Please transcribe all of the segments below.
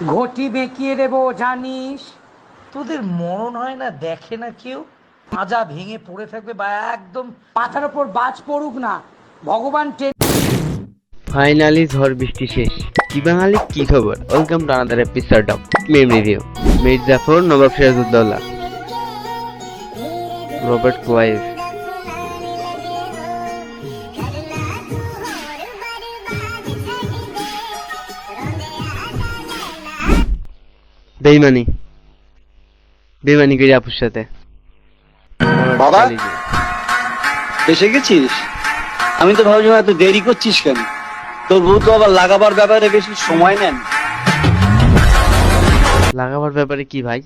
ঘটি বেঁকিয়ে দেবো জানিস। তোদের মরণ হয় না, দেখে না কেউ? মাজা ভেঙে পড়ে থাকবে বা একদম মাথার ওপর বাজ পড়ুক না, ভগবান ফাইনালি ঝড় বৃষ্টি শেষ। কি বাঙালি, কি খবর? Welcome to another episode of meme review. Mir Jafar, Nawab Sirajuddaula, Robert Clive. বেইমানি বেইমানি করি আপুর সাথে। বাবা এসে গেছিস? আমি তো ভাবছিলাম এত দেরি করছিস কেন? তোর বউ তো আবার লাগাবার ব্যাপারে বেশি সময় নেন। লাগাবার ব্যাপারে কি ভাই?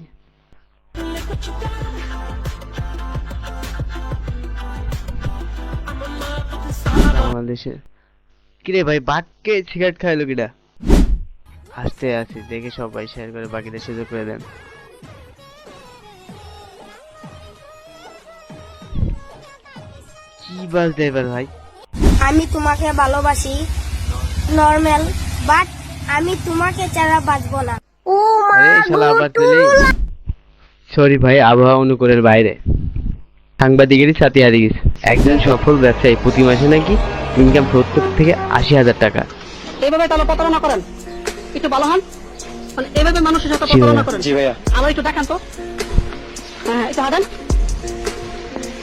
বাংলাদেশে কিরে ভাই, বাটকে সিগারেট খাইলো কিনা? হাসতে আছি দেখে সবাই শেয়ার করে বাকিদের সুযোগ করে দেন। কি বাজতে এবার ভাই? আমি তোমাকে ভালোবাসি নরমাল, বাট আমি তোমাকে ছাড়া বাঁচবো না। ও মা আরে শালা আবার চলে। সরি ভাই, আবহাওয়া অনুকূলের বাইরে সাংবাদিকেরই সাথে হারিয়ে গেছে। একজন সফল ব্যবসায়ী প্রতি মাসে নাকি ইনকাম 70 থেকে 80,000 টাকা। এইভাবে তাহলে প্রতারণা করেন, একটু ভালো হন। মানে এইভাবে মানুষের সাথে প্রতারণা করেন। জি ভাইয়া। আবার একটু দেখান তো। হ্যাঁ, একটু হাঁটেন।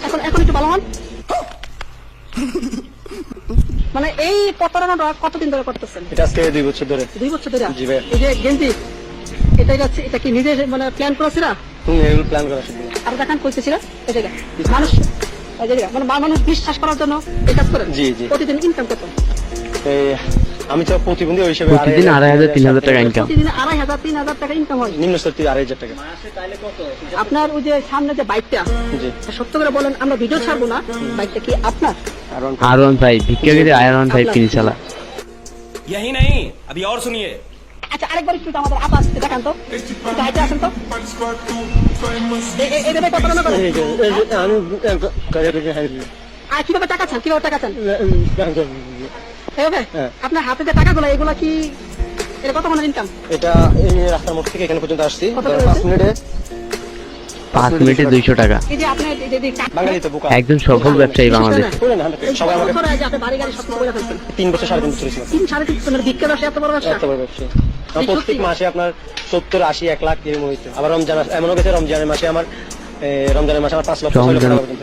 এখন এখন একটু ভালো হন। মানে এই প্রতারণাটা কতদিন ধরে করতেছেন? এটা আজকে 2 বছর ধরে। 2 বছর ধরে? জি ভাইয়া। এই যে গেঞ্জি, এটা কি নিজে মানে প্ল্যান করেছিলা? তুমি এগুলো প্ল্যান করা শুরু করো। আর দেখান কইতেছিলা এই জায়গা মানুষ, এই জায়গা মানে মানুষ বিশ্বাস করার জন্য এই কাজ করেন। জি, জি। প্রতিদিন ইনকাম কত? এই আমি তো প্রতিবন্ধী ওই হিসেবে প্রতিদিন 2,500 3,000 টাকা ইনকাম। প্রতিদিন 2,500 3,000 টাকা ইনকাম হয়। নিম্ন স্তর 2,500 টাকা। আপনার ওই যে সামনে যে বাইকটা, জি। সত্য করে বলেন, আমরা ভিডিও ছাড়বো না, বাইকটা কি আপনার? R1 ভাই ভিক্ষাগিরি R1 ভাই কিনে চালা। यही नहीं, अभी और सुनिए। আচ্ছা, আরেকবার একটু আমাদের আপাস দেখান তো, একটু হাইটে আসেন তো। এইভাবে প্রতারণা করেন। আর কিভাবে টাকা চান, কিভাবে টাকা চান? এইভাবে আপনার হাতে যে টাকাগুলো, এগুলা কি এটা কত মানে ইনকাম? এটা এই রাস্তার মোড় থেকে এখানে পর্যন্ত আসছি কত 5 মিনিটে। 5 মিনিটে 200 টাকা। এই যে আপনি বাঙালি তো বোকা। একজন সফল ব্যবসায়ী বাংলাদেশ। বলেন না, সবাই আমাকে আপনি বাড়ি গাড়ি সব কিছু করে ফেলছেন। 3 বছর 3.5 বছর ছিল। 3-3.5 মানে ভিক্ষা ব্যবসা এত বড় ব্যবসা? এত বড় ব্যবসা। আমার প্রত্যেক মাসে আপনার 70 80 1 লাখ এরকম হইতো। আবার রমজান এমনও গেছে, রমজানের মাসে আমার 5 লক্ষ 6 লক্ষ টাকা পর্যন্ত।